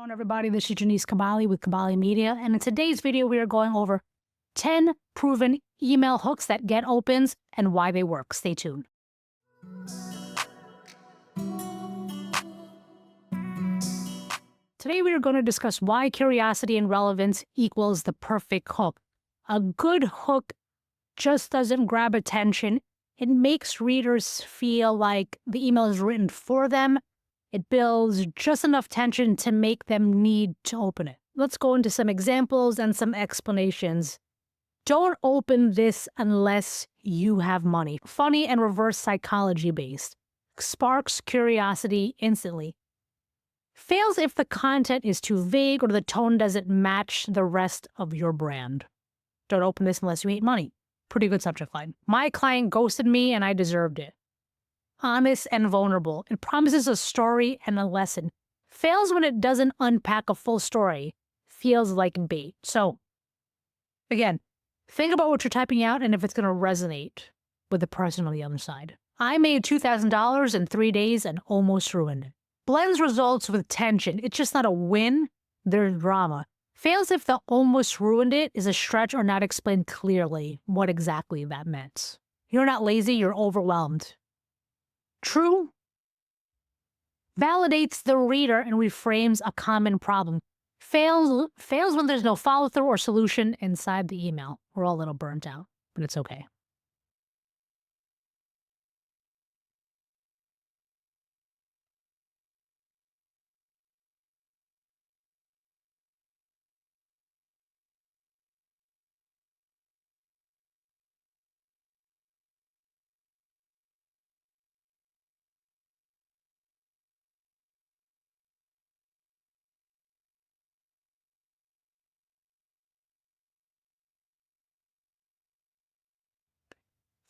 on, everybody? This is Cabale with Cabale Media, and in today's video, we are going over 10 proven email hooks that get opens and why they work. Stay tuned. Today, we are going to discuss why curiosity and relevance equals the perfect hook. A good hook just doesn't grab attention. It makes readers feel like the email is written for them. It builds just enough tension to make them need to open it. Let's go into some examples and some explanations. Don't open this unless you have money. Funny and reverse psychology based. Sparks curiosity instantly. Fails if the content is too vague or the tone doesn't match the rest of your brand. Don't open this unless you hate money. Pretty good subject line. My client ghosted me and I deserved it. Honest and vulnerable. It promises a story and a lesson. Fails when it doesn't unpack a full story. Feels like bait. So, again, think about what you're typing out and if it's going to resonate with the person on the other side. I made $2,000 in 3 days and almost ruined it. Blends results with tension. It's just not a win. There's drama. Fails if the almost ruined it is a stretch or not explained clearly what exactly that meant. You're not lazy, you're overwhelmed. True validates the reader and reframes a common problem. Fails when there's no follow-through or solution inside the email. We're all a little burnt out, but it's okay.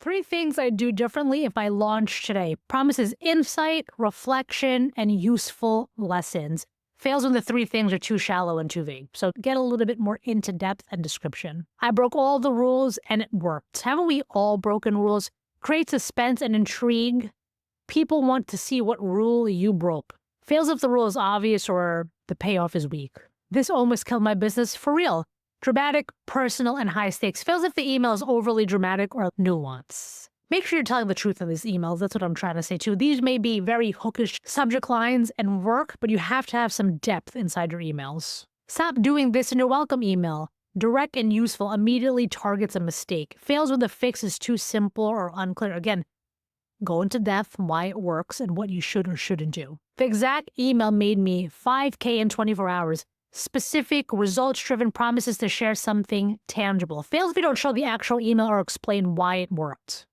Three things I'd do differently if I launched today. Promises insight, reflection, and useful lessons. Fails when the three things are too shallow and too vague. So get a little bit more into depth and description. I broke all the rules and it worked. Haven't we all broken rules? Create suspense and intrigue. People want to see what rule you broke. Fails if the rule is obvious or the payoff is weak. This almost killed my business for real. Dramatic, personal, and high stakes. Fails if the email is overly dramatic or nuanced. Make sure you're telling the truth in these emails. That's what I'm trying to say too. These may be very hookish subject lines and work, but you have to have some depth inside your emails. Stop doing this in your welcome email. Direct and useful immediately targets a mistake. Fails when the fix is too simple or unclear. Again, go into depth, why it works, and what you should or shouldn't do. The exact email made me $5K in 24 hours. Specific, results-driven promises to share something tangible. Fails if you don't show the actual email or explain why it worked.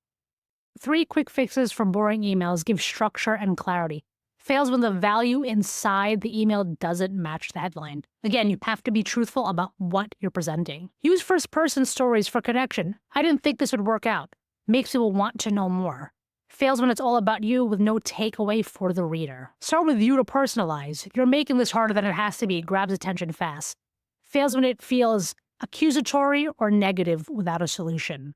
3 quick fixes from boring emails give structure and clarity. Fails when the value inside the email doesn't match the headline. Again, you have to be truthful about what you're presenting. Use first-person stories for connection. I didn't think this would work out. Makes people want to know more. Fails when it's all about you with no takeaway for the reader. Start with you to personalize. You're making this harder than it has to be. It grabs attention fast. Fails when it feels accusatory or negative without a solution.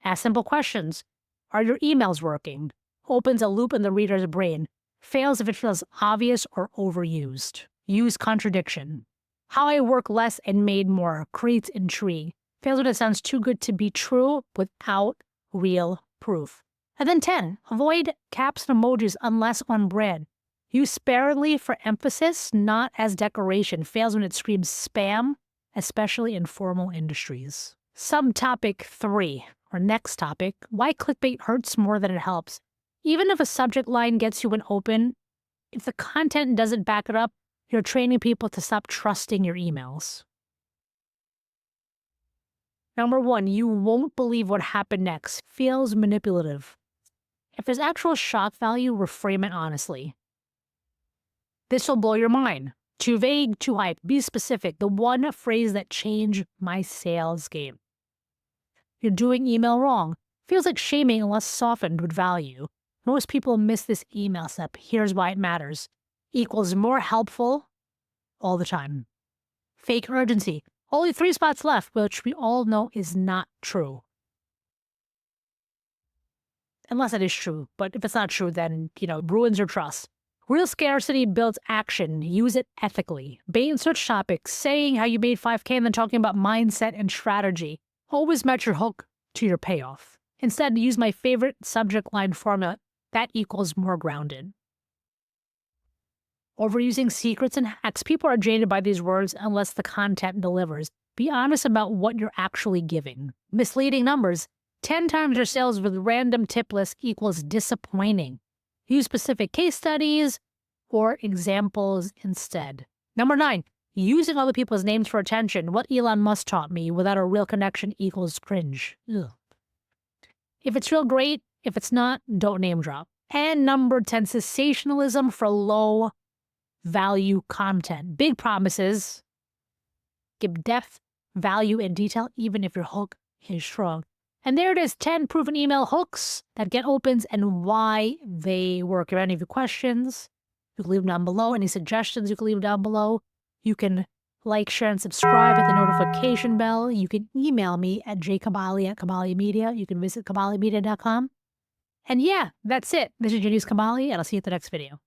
Ask simple questions. Are your emails working? Opens a loop in the reader's brain. Fails if it feels obvious or overused. Use contradiction. How I work less and made more creates intrigue. Fails when it sounds too good to be true without real proof. And then 10, avoid caps and emojis unless on brand. Use sparingly for emphasis, not as decoration. Fails when it screams spam, especially in formal industries. Subtopic 3, or next topic, why clickbait hurts more than it helps. Even if a subject line gets you an open, if the content doesn't back it up, you're training people to stop trusting your emails. Number 1, you won't believe what happened next. Feels manipulative. If there's actual shock value, reframe it honestly. This will blow your mind. Too vague, too hype. Be specific. The one phrase that changed my sales game. You're doing email wrong. Feels like shaming unless softened with value. Most people miss this email step. Here's why it matters. Equals more helpful all the time. Fake urgency. Only 3 spots left, which we all know is not true. Unless it is true, but if it's not true, then, ruins your trust. Real scarcity builds action. Use it ethically. Bait and switch topics, saying how you made 5K and then talking about mindset and strategy. Always match your hook to your payoff. Instead, use my favorite subject line formula. That equals more grounded. Overusing secrets and hacks. People are jaded by these words unless the content delivers. Be honest about what you're actually giving. Misleading numbers. 10 times your sales with random tip list equals disappointing. Use specific case studies or examples instead. Number 9, using other people's names for attention. What Elon Musk taught me, without a real connection equals cringe. Ugh. If it's real, great. If it's not, don't name drop. And number 10, sensationalism for low value content. Big promises. Give depth, value, and detail, even if your hook is strong. And there it is, 10 proven email hooks that get opens and why they work. If you have any of your questions, you can leave them down below. Any suggestions, you can leave them down below. You can like, share, and subscribe at the notification bell. You can email me at jcabale@Cabale Media. You can visit cabalemedia.com. And yeah, that's it. This is your news, Cabale, and I'll see you at the next video.